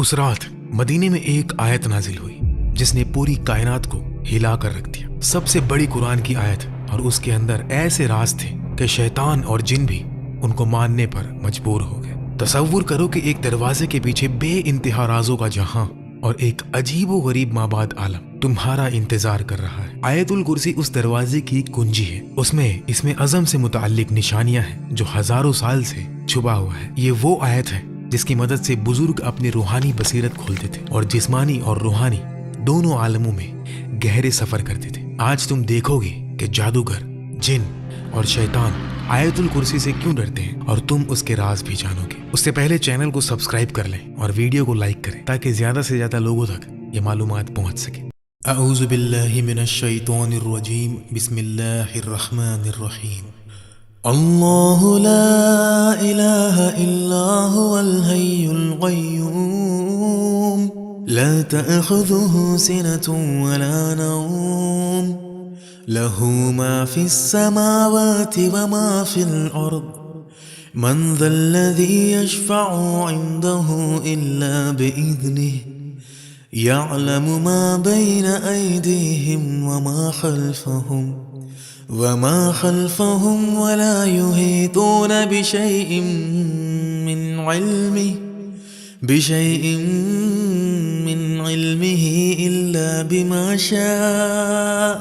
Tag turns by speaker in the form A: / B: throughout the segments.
A: उस रात मदीने में एक आयत नाजिल हुई जिसने पूरी कायनात को हिला कर रख दिया। सबसे बड़ी कुरान की आयत, और उसके अंदर ऐसे राज थे कि शैतान और जिन भी उनको मानने पर मजबूर हो गए। तसव्वुर करो कि एक दरवाजे के पीछे बे इंतहा राजों का जहां और एक अजीबो गरीब माबाद आलम तुम्हारा इंतजार कर रहा है। आयतुल कुर्सी उस दरवाजे की कुंजी है। उसमें इसमें अज़म से मुताल्लिक निशानियां हैं जो हजारों साल से छुपा हुआ है। ये वो आयत है जिसकी मदद से बुजुर्ग अपनी रूहानी बसीरत खोलते थे और जिस्मानी और रूहानी दोनों आलमों में गहरे सफर करते थे। आज तुम देखोगे कि जादूगर, जिन और शैतान आयतुल कुर्सी से क्यों डरते हैं, और तुम उसके राज भी जानोगे। उससे पहले चैनल को सब्सक्राइब कर लें और वीडियो को लाइक करें ताकि ज्यादा से ज्यादा लोगों तक ये मालूमात पहुंच सके। अऊज़ु बिल्लाहि मिनश शैतानिर रजीम, बिस्मिल्लाहिर रहमानिर रहीम। अल्लाहु ला इलाहा इल्ला हुवल हय्युल क़य्यूम ला तअख़ुज़ुहु सिनतुन वला नौम लहू मा फिस समावाति व मा फिल अर्द मन ज़ल्लज़ी यशफ़अु इन्दहु इल्ला बिइज़्निहि यअलमु मा बैन अयदीहिम वमा खल्फ़हुम वला युहीतून बिशैइन मिन इल्मिही इल्ला बिमा शाअ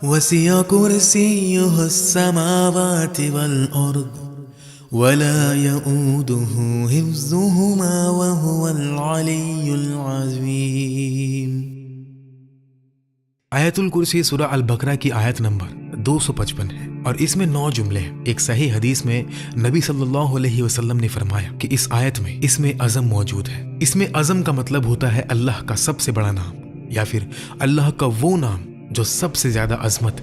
A: वसिअ कुर्सियुहु अस्समावाति वल अर्द वला यऊदुहु हिफ्ज़ुहुमा वहुवल अलिय्युल अज़ीम। आयतुल कुर्सी सूरह अल बकरा की आयत नंबर 255 है और इसमें 9 जुमले हैं। एक सही हदीस में नबी सल्लल्लाहु अलैहि वसल्लम ने फरमाया कि इस आयत में इसमें अज़म मौजूद है। इसमें अज़म का मतलब होता है अल्लाह का सबसे बड़ा नाम या फिर अल्लाह का वो नाम जो सबसे ज्यादा अजमत,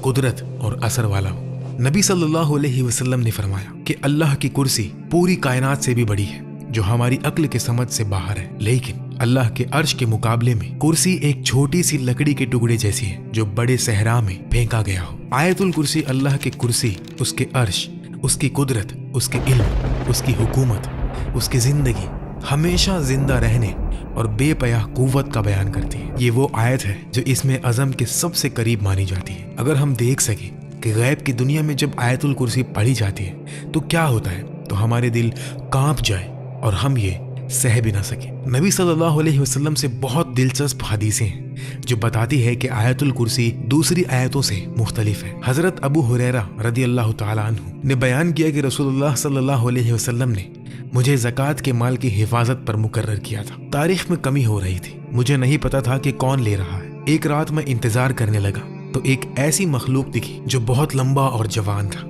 A: कुदरत और असर वाला हो। नबी सल्लल्लाहु अलैहि वसल्लम ने फरमाया कि अल्लाह की कुर्सी पूरी कायनात से भी बड़ी है जो हमारी अक्ल के समझ से बाहर है, लेकिन अल्लाह के अर्श के मुकाबले में कुर्सी एक छोटी सी लकड़ी के टुकड़े जैसी है जो बड़े सहरा में फेंका गया हो। आयतुल कुर्सी अल्लाह के कुर्सी, उसके अर्श, उसकी कुदरत, उसके इल्म, उसकी हुकूमत, उसकी जिंदगी, हमेशा जिंदा रहने और बेपयाह कुव्वत का बयान करती है। ये वो आयत है जो इसमें अज़म के सबसे करीब मानी जाती है। अगर हम देख सके कि गैब की दुनिया में जब आयतुल कुर्सी पढ़ी जाती है तो क्या होता है, तो हमारे दिल कांप जाए और हम ये सह भी ना सके। नबी सल्लल्लाहु अलैहि वसल्लम से बहुत दिलचस्प हदीसें हैं जो बताती है कि आयतुल कुर्सी दूसरी आयतों से मुख्तलिफ है। हजरत अबू हुरैरा रदी अल्लाह तआला अन्हु ने बयान किया कि रसूलुल्लाह सल्लल्लाहु अलैहि वसल्लम ने मुझे ज़कात के माल की हिफाजत पर मुकर्रर किया था। तारीख में कमी हो रही थी, मुझे नहीं पता था कि कौन ले रहा है। एक रात मैं इंतजार करने लगा तो एक ऐसी मखलूक दिखी जो बहुत लंबा और जवान था।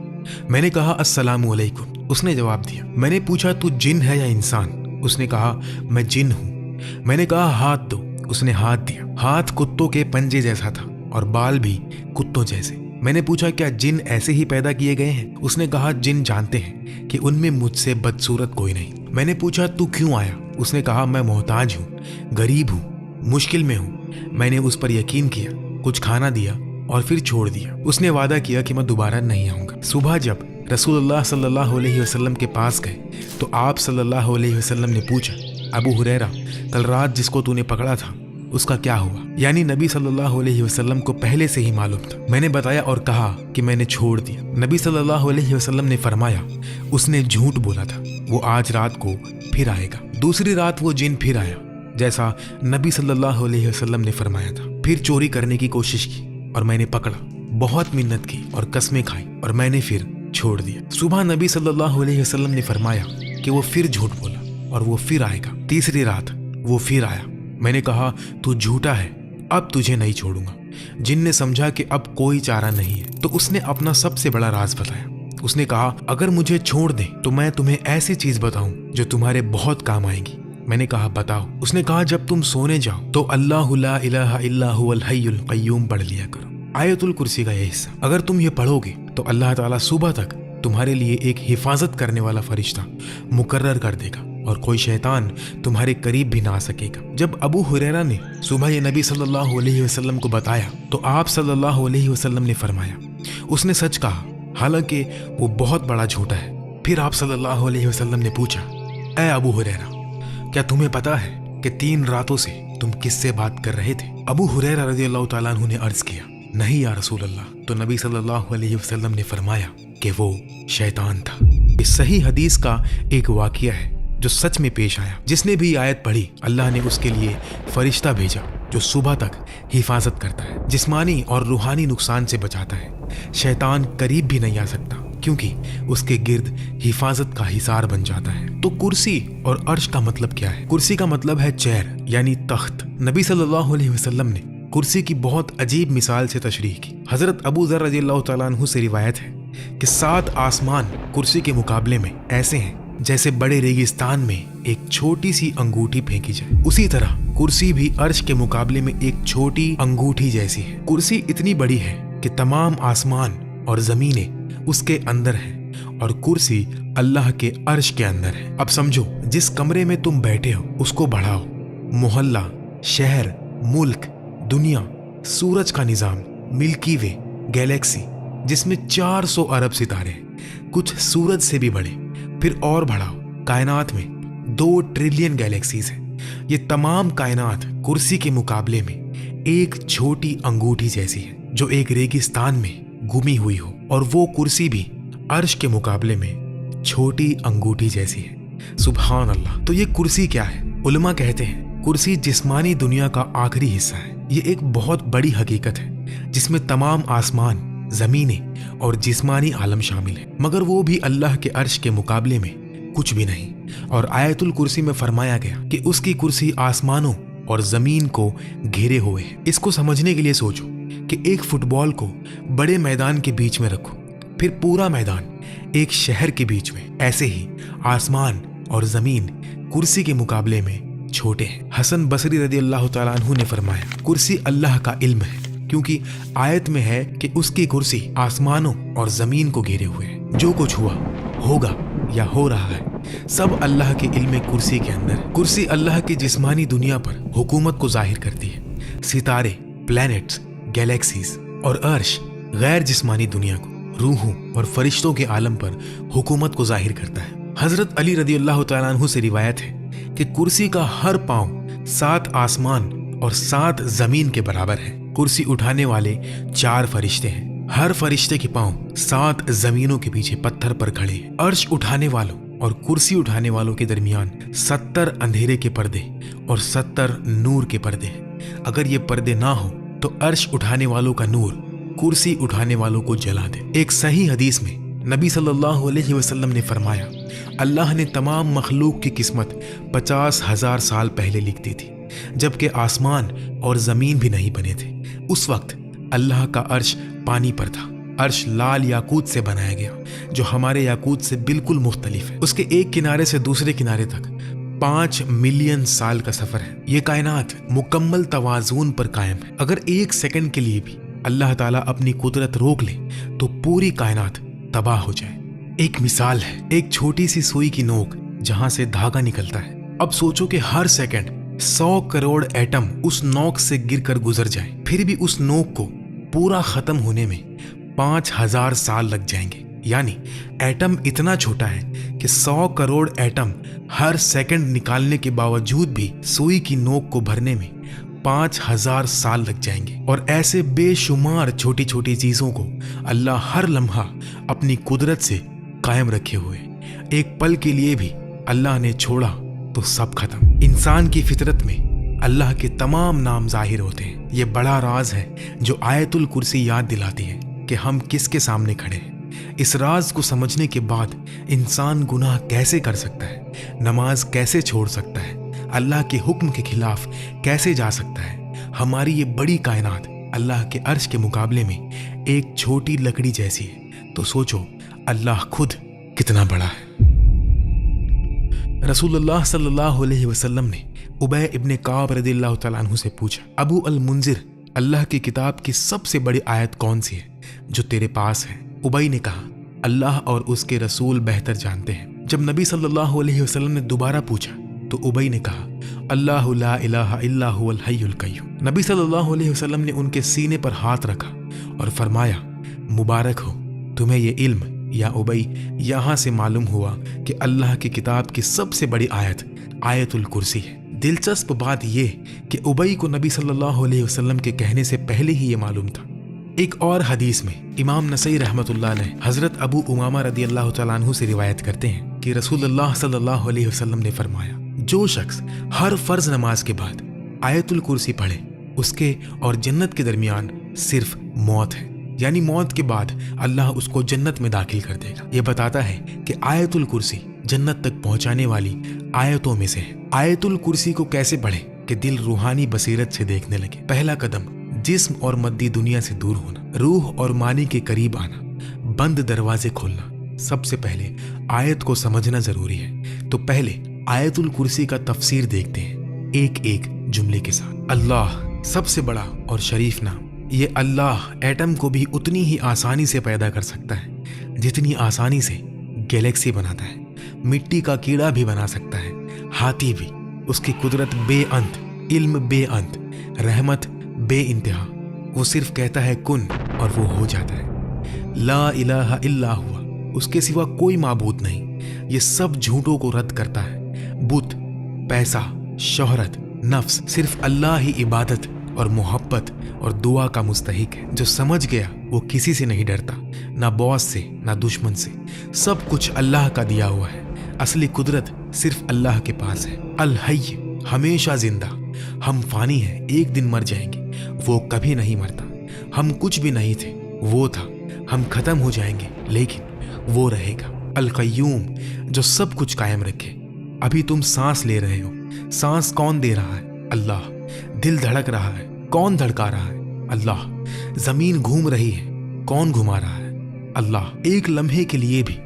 A: मैंने कहा अस्सलामु अलैकुम। उसने जवाब दिया। मैंने पूछा तू जिन है या इंसान? उसने कहा मैं जिन हूँ। मैंने कहा हाथ दो। उसने हाथ दिया। हाथ कुत्तों के पंजे जैसा था और बाल भी कुत्तों जैसे। मैंने पूछा क्या जिन ऐसे ही पैदा किए गए हैं? उसने कहा जिन जानते हैं कि उनमें मुझसे बदसूरत कोई नहीं। मैंने पूछा तू क्यों आया? उसने कहा मैं मोहताज हूँ, गरीब हूँ, मुश्किल में हूँ। मैंने उस पर यकीन किया, कुछ खाना दिया और फिर छोड़ दिया। उसने वादा किया कि मैं दोबारा नहीं आऊँगा। सुबह जब रसूलुल्लाह सल्लल्लाहु अलैहि वसल्लम के पास गए तो आप सल्लल्लाहु अलैहि वसल्लम ने पूछा, अबू हुरैरा कल रात जिसको तूने पकड़ा था उसका क्या हुआ? यानी नबी सल्लल्लाहु अलैहि वसल्लम को पहले से ही मालूम था। मैंने बताया और कहा कि मैंने छोड़ दिया। नबी सल्लल्लाहु अलैहि वसल्लम ने फरमाया उसने झूठ बोला था, वो आज रात को फिर आएगा। दूसरी रात वो जिन फिर आया जैसा नबी सल्लल्लाहु अलैहि वसल्लम ने फरमाया था। फिर चोरी करने की कोशिश की और मैंने पकड़ा, बहुत मिन्नत की और कस्में खाई और मैंने फिर छोड़ दिया। सुबह नबी सल्लल्लाहु अलैहि वसल्लम ने फरमाया कि वो फिर झूठ बोला और वो फिर आएगा। तीसरी रात वो फिर आया। मैंने कहा तू झूठा है, अब तुझे नहीं छोड़ूंगा। जिन ने समझा कि अब कोई चारा नहीं है तो उसने अपना सबसे बड़ा राज बताया। उसने कहा अगर मुझे छोड़ दे तो मैं तुम्हें ऐसी चीज बताऊं जो तुम्हारे बहुत काम आएगी। मैंने कहा बताओ। उसने कहा जब तुम सोने जाओ तो अल्लाहु ला इलाहा इल्ला हुवल हय्युल क़य्यूम पढ़ लिया करो। आयतुल कुर्सी का यह हिस्सा अगर तुम ये पढ़ोगे तो अल्लाह ताला सुबह तक तुम्हारे लिए एक हिफाजत करने वाला फरिश्ता मुकर्रर कर देगा और कोई शैतान तुम्हारे करीब भी ना आ सकेगा। जब अबू हुरैरा ने सुबह ये नबी सल्लल्लाहु अलैहि वसल्लम को बताया तो आप सल्लल्लाहु अलैहि वसल्लम ने फरमाया उसने सच कहा, हालांकि वो बहुत बड़ा झूठा है। फिर आप सल्लल्लाहु अलैहि वसल्लम ने पूछा, ऐ अबू हुरैरा क्या तुम्हें पता है کہ 3 راتوں سے تم کس سے بات کر رہے تھے؟ ابو ہریرہ رضی اللہ تعالیٰ عنہ نے عرض کیا نہیں یا رسول اللہ۔ تو نبی صلی اللہ علیہ وسلم نے فرمایا کہ وہ شیطان تھا۔ اس صحیح حدیث کا ایک واقعہ ہے جو سچ میں پیش آیا۔ جس نے بھی آیت پڑھی اللہ نے اس کے لیے فرشتہ بھیجا جو صبح تک حفاظت کرتا ہے، جسمانی اور روحانی نقصان سے بچاتا ہے۔ شیطان قریب بھی نہیں آ سکتا کیونکہ اس کے گرد حفاظت کا حصار بن جاتا ہے۔ تو کرسی اور عرش کا مطلب کیا ہے؟ کرسی کا مطلب ہے چیئر یعنی تخت۔ نبی صلی اللہ علیہ وسلم نے کرسی کی بہت عجیب مثال سے تشریح کی۔ حضرت ابو ذر رضی اللہ تعالیٰ عنہ سے روایت ہے کہ 7 آسمان کرسی کے مقابلے میں ایسے ہیں جیسے بڑے ریگستان میں ایک چھوٹی سی انگوٹھی پھینکی جائے، اسی طرح کرسی بھی عرش کے مقابلے میں ایک چھوٹی انگوٹھی جیسی ہے۔ کرسی اتنی بڑی ہے کہ تمام آسمان اور زمینیں اس کے اندر ہیں اور کرسی اللہ کے عرش کے اندر ہے۔ اب سمجھو جس کمرے میں تم بیٹھے ہو اس کو بڑھاؤ، محلہ، شہر، ملک، دنیا، سورج کا نظام، ملکی وے، گیلیکسی جس میں 400 ارب ستارے ہیں، کچھ سورج سے بھی بڑے، پھر اور بڑھاؤ، کائنات میں 2 ٹریلین گیلیکسیز ہیں۔ یہ تمام کائنات کرسی کے مقابلے میں ایک چھوٹی انگوٹھی جیسی ہے جو ایک ریگستان میں گمی ہوئی ہو، اور وہ کرسی بھی عرش کے مقابلے میں چھوٹی انگوٹھی جیسی ہے۔ سبحان اللہ۔ تو یہ کرسی کیا ہے؟ علماء کہتے ہیں کرسی جسمانی دنیا کا آخری حصہ ہے۔ یہ ایک بہت بڑی حقیقت ہے جس میں تمام آسمان، زمینیں اور جسمانی عالم شامل ہیں، مگر وہ بھی اللہ کے عرش کے مقابلے میں کچھ بھی نہیں۔ اور آیت الکرسی میں فرمایا گیا کہ اس کی کرسی آسمانوں اور زمین کو گھیرے ہوئے ہے۔ اس کو سمجھنے کے لیے سوچو کہ ایک فٹ بال کو بڑے میدان کے بیچ میں رکھو، پھر پورا میدان ایک شہر کے بیچ میں، ایسے ہی آسمان اور زمین کرسی کے مقابلے میں چھوٹے ہیں۔ حسن بصری رضی اللہ تعالیٰ عنہ نے فرمایا کرسی اللہ کا علم ہے، کیونکہ آیت میں ہے کہ اس کی کرسی آسمانوں اور زمین کو گھیرے ہوئے ہے۔ جو کچھ ہوا، ہوگا یا ہو رہا ہے سب اللہ کے علم کرسی کے اندر ہے۔ کرسی اللہ کی جسمانی دنیا پر حکومت کو ظاہر کرتی ہے، ستارے، پلینٹس، گیلیکسیز، اور عرش غیر جسمانی دنیا کو، روحوں اور فرشتوں کے عالم پر حکومت کو ظاہر کرتا ہے۔ حضرت علی رضی اللہ تعالیٰ عنہ سے روایت ہے کہ کرسی کا ہر پاؤں 7 آسمان اور 7 زمین کے برابر ہے۔ کرسی اٹھانے والے 4 فرشتے ہیں، ہر فرشتے کے پاؤں 7 زمینوں کے پیچھے پتھر پر کھڑے ہیں۔ عرش اٹھانے والوں اور کرسی اٹھانے والوں کے درمیان 70 اندھیرے کے پردے اور 70 نور کے پردے ہیں۔ اگر یہ پردے نہ ہو تو عرش اٹھانے والوں کا نور کرسی اٹھانے والوں کو جلا دے۔ ایک صحیح حدیث میں نبی صلی اللہ علیہ وسلم نے فرمایا اللہ نے تمام مخلوق کی قسمت 50,000 سال پہلے لکھ دی تھی، جبکہ آسمان اور زمین بھی نہیں بنے تھے۔ اس وقت اللہ کا عرش پانی پر تھا۔ عرش لال یاقوت سے بنایا گیا جو ہمارے یاقوت سے بالکل مختلف ہے۔ اس کے ایک کنارے سے دوسرے کنارے تک 5 ملین سال کا سفر ہے۔ یہ کائنات مکمل توازن پر قائم ہے۔ اگر 1 سیکنڈ کے لیے بھی اللہ تعالیٰ اپنی قدرت روک لے تو پوری کائنات تباہ ہو جائے۔ ایک مثال ہے ایک چھوٹی سی سوئی کی نوک جہاں سے دھاگا نکلتا ہے۔ اب سوچو کہ ہر سیکنڈ 100 کروڑ ایٹم اس نوک سے گر کر گزر جائیں، پھر بھی اس نوک کو پورا ختم ہونے میں 5000 سال لگ جائیں گے۔ یعنی ایٹم اتنا چھوٹا ہے کہ 100 کروڑ ایٹم ہر سیکنڈ نکالنے کے باوجود بھی سوئی کی نوک کو بھرنے میں 5000 سال لگ جائیں گے۔ اور ایسے بے شمار چھوٹی چھوٹی چیزوں کو اللہ ہر لمحہ اپنی قدرت سے قائم رکھے ہوئے، ایک پل کے لیے بھی اللہ نے چھوڑا تو سب ختم۔ انسان کی فطرت میں اللہ کے تمام نام ظاہر ہوتے ہیں۔ یہ بڑا راز ہے جو آیت الکرسی یاد دلاتی ہے کہ ہم کس کے سامنے کھڑے ہیں۔ اس راز کو سمجھنے کے بعد انسان گناہ کیسے کر سکتا ہے، نماز کیسے چھوڑ سکتا ہے، اللہ کے حکم کے خلاف کیسے جا سکتا ہے۔ ہماری یہ بڑی کائنات اللہ کے عرش کے مقابلے میں ایک چھوٹی لکڑی جیسی ہے، تو سوچو اللہ خود کتنا بڑا ہے۔ رسول اللہ صلی اللہ علیہ وسلم نے ابی ابن کعب رضی اللہ تعالیٰ عنہ سے پوچھا ابو المنذر، اللہ کی کتاب کی سب سے بڑی آیت کون سی ہے جو تیرے پاس ہے؟ ابی نے کہا اللہ اور اس کے رسول بہتر جانتے ہیں۔ جب نبی صلی اللہ علیہ وسلم نے دوبارہ پوچھا تو ابی نے کہا اللہ لا الہ الا هو الحی القیوم۔ نبی صلی اللہ علیہ وسلم نے ان کے سینے پر ہاتھ رکھا اور فرمایا مبارک ہو تمہیں یہ علم یا ابی، یہاں سے معلوم ہوا کہ اللہ کی کتاب کی سب سے بڑی آیت آیت الکرسی ہے۔ दिलचस्प बात यह कि उबई को नबी सल्लल्लाहु अलैहि वसल्लम के कहने से पहले ही ये मालूम था। एक और हदीस में इमाम नसई रहमतुल्लाह अलैह हजरत अबू उमामा रदियल्लाहु तआला अन्हु से रिवायत करते हैं कि रसूलुल्लाह सल्लल्लाहु अलैहि वसल्लम ने फरमाया, जो शख्स हर फर्ज नमाज के बाद आयतुल कुर्सी पढ़े उसके और जन्नत के दरमियान सिर्फ मौत है, यानी मौत के बाद अल्लाह उसको जन्नत में दाखिल कर देगा। ये बताता है कि आयतुल कुर्सी जन्नत तक पहुंचाने वाली आयतों में से है। आयतुल कुर्सी को कैसे पढ़े कि दिल रूहानी बसीरत से देखने लगे। पहला कदम, जिस्म और मद्दी दुनिया से दूर होना, रूह और मानी के करीब आना, बंद दरवाजे खोलना। सबसे पहले आयत को समझना जरूरी है, तो पहले आयतुल कुर्सी का तफसीर देखते हैं एक एक जुमले के साथ। अल्लाह सबसे बड़ा और शरीफ नाम। ये अल्लाह एटम को भी उतनी ही आसानी से पैदा कर सकता है जितनी आसानी से गैलेक्सी बनाता है। मिट्टी का कीड़ा भी बना सकता है, हाथी भी। उसकी कुदरत बेअंत, इल्म बेअंत, रहमत बे इंतहा। वो सिर्फ कहता है कुन और वो हो जाता है। ला इलाहा इल्ला हुआ, उसके सिवा कोई माबूद नहीं। ये सब झूठों को रद्द करता है। बुत, पैसा, शोहरत, नफ्स, सिर्फ अल्लाह ही इबादत और मोहब्बत और दुआ का मुस्तहिक है। जो समझ गया वो किसी से नहीं डरता, ना बॉस से ना दुश्मन से। सब कुछ अल्लाह का दिया हुआ है। असली कुदरत सिर्फ अल्लाह के पास है। अल हय्य, हमेशा जिंदा। हम फानी हैं, एक दिन मर जाएंगे, वो कभी नहीं मरता। हम कुछ भी नहीं थे, वो था। हम खत्म हो जाएंगे लेकिन वो रहेगा। अल कय्यूम, जो सब कुछ कायम रखे। अभी तुम सांस ले रहे हो, सांस कौन दे रहा है? अल्लाह। दिल धड़क रहा है, कौन धड़का रहा है? अल्लाह। जमीन घूम रही है, कौन घुमा रहा है? अल्लाह। एक लम्हे के लिए भी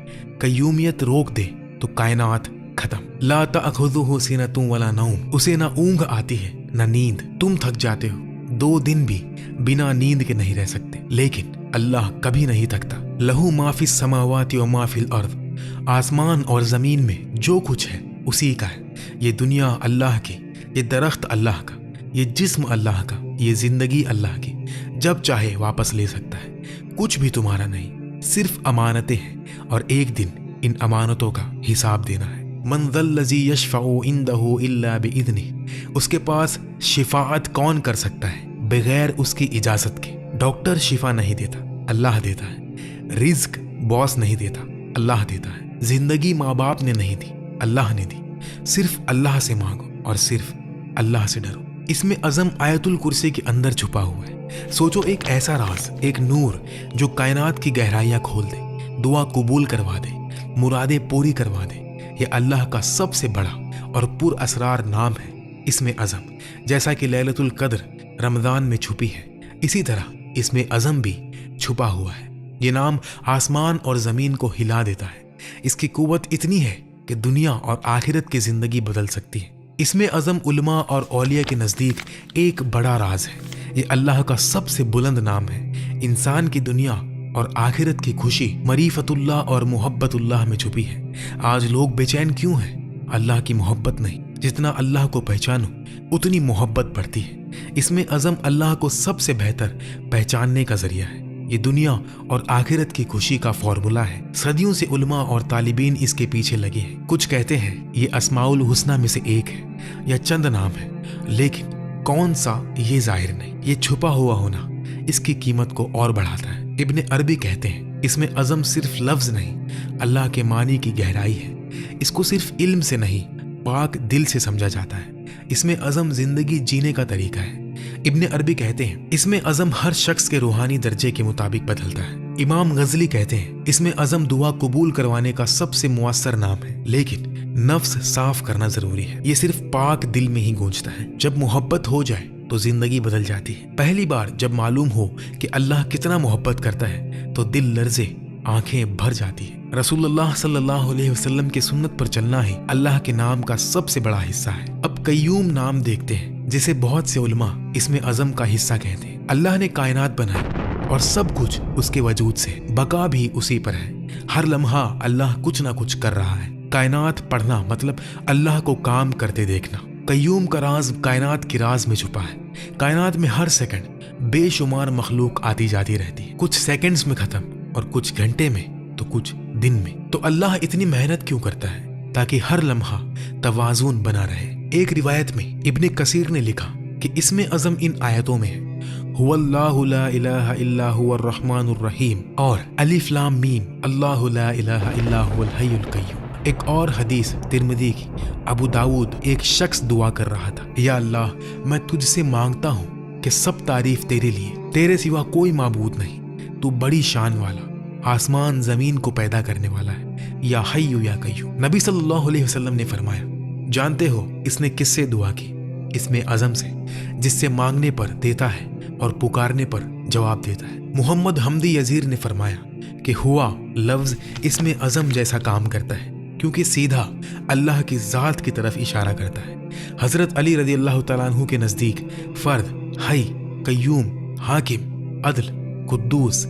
A: कय्यूमियत रोक दे तो कायनात खत्म। ला तअखुज़ुहु सिनतुन वला नौम, उसे ना ऊंघ आती है ना नींद। तुम थक जाते हो, 2 दिन भी बिना नींद के नहीं रह सकते, लेकिन अल्लाह कभी नहीं थकता। लहू मा फिस समावाति व मा फिल अर्द, आसमान और जमीन में जो कुछ है उसी का है। ये दुनिया अल्लाह की, ये दरख्त अल्लाह का, ये जिस्म अल्लाह का, ये जिंदगी अल्लाह की। जब चाहे वापस ले सकता है। कुछ भी तुम्हारा नहीं, सिर्फ अमानतें हैं और एक दिन इन अमानतों का हिसाब देना है। मन ज़ल्लज़ी यशफ़अउ इंदहु इल्ला बिइज़्निही, उसके पास शिफाअत कौन कर सकता है बगैर उसकी इजाजत के? डॉक्टर शिफा नहीं देता, अल्लाह देता है। रिज्क बॉस नहीं देता, अल्लाह देता है। जिंदगी माँ बाप ने नहीं दी, अल्लाह ने दी। सिर्फ अल्लाह से मांगो और सिर्फ अल्लाह से डरो। इसमें अज़म आयतुल कुर्सी के अंदर छुपा हुआ है। सोचो, एक ऐसा राज, एक नूर जो कायनात की गहराइयां खोल दे, दुआ कबूल करवा दे, मुरादें पूरी करवा दे। ये अल्लाह का सबसे बड़ा और पुर असरार नाम है। इसमें अज़म, जैसा कि लैलतुल कद्र रमज़ान में छुपी है, इसी तरह इसमें अज़म भी छुपा हुआ है। ये नाम आसमान और ज़मीन को हिला देता है। इसकी कुव्वत इतनी है कि दुनिया और आखिरत की ज़िंदगी बदल सकती है। इसमें अज़म उलमा और औलिया के नज़दीक एक बड़ा राज है। ये अल्लाह का सबसे बुलंद नाम है। इंसान की दुनिया और आखिरत की खुशी मरीफतुल्लाह और मोहब्बतुल्लाह में छुपी है। आज लोग बेचैन क्यों हैं? अल्लाह की मोहब्बत नहीं। जितना अल्लाह को पहचानो उतनी मोहब्बत बढ़ती है। इसमें अज़म अल्लाह को सबसे बेहतर पहचानने का जरिया है। ये दुनिया और आखिरत की खुशी का फॉर्मूला है। सदियों से उलमा और तालिबीन इसके पीछे लगे हैं। कुछ कहते हैं ये अस्माउल हुस्ना में से एक है या चंद नाम है, लेकिन कौन सा ये जाहिर नहीं। ये छुपा हुआ होना इसकी कीमत को और बढ़ाता है। इब्ने अरबी कहते हैं इसमें अज़म सिर्फ लफ्ज नहीं, अल्लाह के मानी की गहराई है। इसको सिर्फ इल्म से नहीं, पाक दिल से समझा जाता है। इसमें अज़म जिंदगी जीने का तरीका है। इब्ने अरबी कहते हैं इसमें अज़म हर शख्स के रूहानी दर्जे के मुताबिक बदलता है। इमाम गजली कहते हैं इसमें अज़म दुआ कबूल करवाने का सबसे मुअस्सर नाम है, लेकिन नफ्स साफ करना जरूरी है। ये सिर्फ पाक दिल में ही गूंजता है। जब मोहब्बत हो जाए तो जिंदगी बदल जाती है। पहली बार जब मालूम हो कि अल्लाह कितना मोहब्बत करता है तो दिल लर्जे, आंखें भर जाती है। रसूलुल्लाह सल्लल्लाहु अलैहि वसल्लम की सुन्नत पर चलना ही अल्लाह के नाम का सबसे बड़ा हिस्सा है। अब कय्यूम नाम देखते हैं, जिसे बहुत से उलमा इसमें अज़म का हिस्सा कहते हैं। अल्लाह ने कायनात बनाई और सब कुछ उसके वजूद से, बका भी उसी पर है। हर लम्हा अल्लाह कुछ ना कुछ कर रहा है। कायनात पढ़ना मतलब अल्लाह को काम करते देखना। कय्यूम का राज कायनात की राज में छुपा है। कायनात में हर सेकंड बेशुमार मखलूक आती जाती रहती है, कुछ सेकंड्स में खत्म और कुछ घंटे में तो कुछ दिन में। तो अल्लाह इतनी मेहनत क्यों करता है? ताकि हर लम्हा तवाज़ुन बना रहे। एक रिवायत में इब्ने कसीर ने लिखा कि इसमें अज़म इन आयतों में है हुवल्लाहु ला इलाहा इल्ला हुवर रहमानुर रहीम और अलिफ लाम मीम अल्लाहु ला इलाहा इल्ला हुवल हय्युल कय्यूम। एक और हदीस तिरमिज़ी की, अबू दाऊद, एक शख्स दुआ कर रहा था, या अल्लाह मैं तुझसे मांगता हूँ कि सब तारीफ तेरे लिए, तेरे सिवा कोई माबूद नहीं, तू बड़ी शान वाला, आसमान जमीन को पैदा करने वाला है, या हय्यु या कय्यूम। नबी सल्लल्लाहु अलैहि वसल्लम ने फरमाया, जानते हो इसने किससे दुआ की? इसमें अज़म से, जिससे मांगने पर देता है और पुकारने पर जवाब देता है। मोहम्मद हमदी यजीर ने फरमाया कि हुआ लफ्ज इसमें अज़म जैसा काम करता है क्योंकि सीधा अल्लाह की ज़ात की तरफ इशारा करता है। हज़रत अली रज़ी अल्लाह तआला अन्हु के नज़दीक फ़र्द, हई, कय्यूम, हाकिम, अदल, कुद्दूस,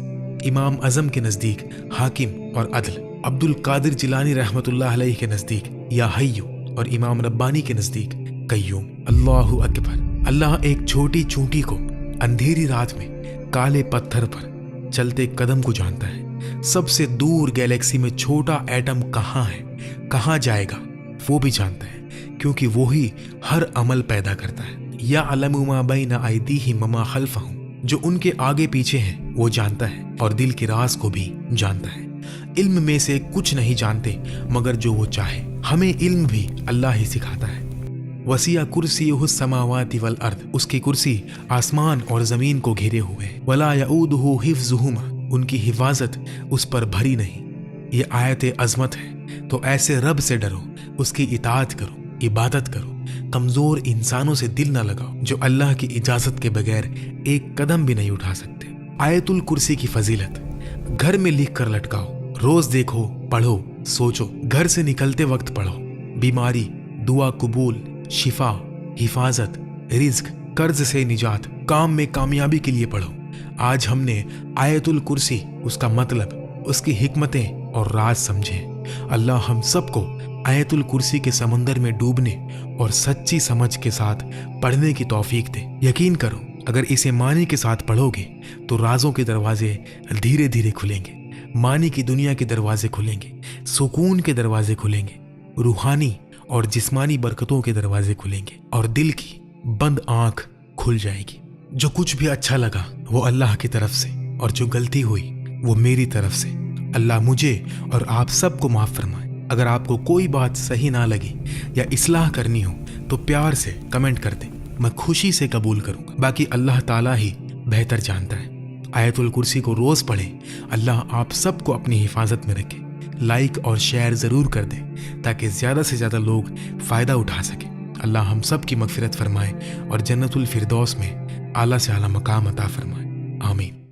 A: इमाम अज़म के नज़दीक हाकिम और अदल, अब्दुल कादिर जिलानी रहमतुल्लाह अलैहि के नज़दीक या हय्यु और इमाम रब्बानी के नज़दीक कय्यूम। अल्लाहु अकबर। अल्लाह एक छोटी चूंटी को अंधेरी रात में काले पत्थर पर चलते कदम को जानता है। सबसे दूर गैलेक्सी में छोटा एटम कहाँ है, कहाँ जाएगा, वो भी जानता है क्योंकि वो ही हर अमल पैदा करता है। या अलमु मा बैना अयदीहिम व मा खल्फहुम, जो उनके आगे पीछे हैं वो जानता है और दिल के राज को भी जानता है। इल्म में से कुछ नहीं जानते मगर जो वो चाहे। हमें इल्म भी अल्लाह ही सिखाता है। वसिया कुर्सीयुहु समावाति वल अर्द, उसकी कुर्सी आसमान और जमीन को घेरे हुए। वला यऊदुहु हिफ्जुहुमा, उनकी हिफाजत उस पर भरी नहीं। ये आयत अजमत है, तो ऐसे रब से डरो, उसकी इताअत करो, इबादत करो, कमजोर इंसानों से दिल न लगाओ जो अल्लाह की इजाजत के बगैर एक कदम भी नहीं उठा सकते। आयतुल कुर्सी की फजीलत, घर में लिख कर लटकाओ, रोज देखो, पढ़ो, सोचो, घर से निकलते वक्त पढ़ो। बीमारी, दुआ कबूल, शिफा, हिफाजत, रिज्क, कर्ज से निजात, काम में कामयाबी के लिए पढ़ो। आज हमने आयतुल कुर्सी, उसका मतलब, उसकी हिकमतें और राज समझे। अल्लाह हम सबको आयतुल कुर्सी के समंदर में डूबने और सच्ची समझ के साथ पढ़ने की तौफीक दे। यकीन करो, अगर इसे मानी के साथ पढ़ोगे तो राजों के दरवाजे धीरे धीरे खुलेंगे, मानी की दुनिया के दरवाजे खुलेंगे, सुकून के दरवाजे खुलेंगे, रूहानी और जिस्मानी बरकतों के दरवाजे खुलेंगे और दिल की बंद आंख खुल जाएगी। जो कुछ भी अच्छा लगा वो अल्लाह की तरफ से और जो गलती हुई वो मेरी तरफ से। अल्लाह मुझे और आप सबको माफ फरमाए। अगर आपको कोई बात सही ना लगी या इस्लाह करनी हो तो प्यार से कमेंट कर दें, मैं खुशी से कबूल करूंगा। बाकी अल्लाह ताला ही बेहतर जानता है। आयतुल कुर्सी को रोज पढ़ें। अल्लाह आप सबको अपनी हिफाजत में रखे। लाइक और शेयर जरूर कर दें ताकि ज्यादा से ज्यादा लोग फायदा उठा सके। अल्लाह हम सब की मगफिरत फरमाए और जन्नतुल फिरदौस में आला से आला मकाम अता फरमाए। आमीन।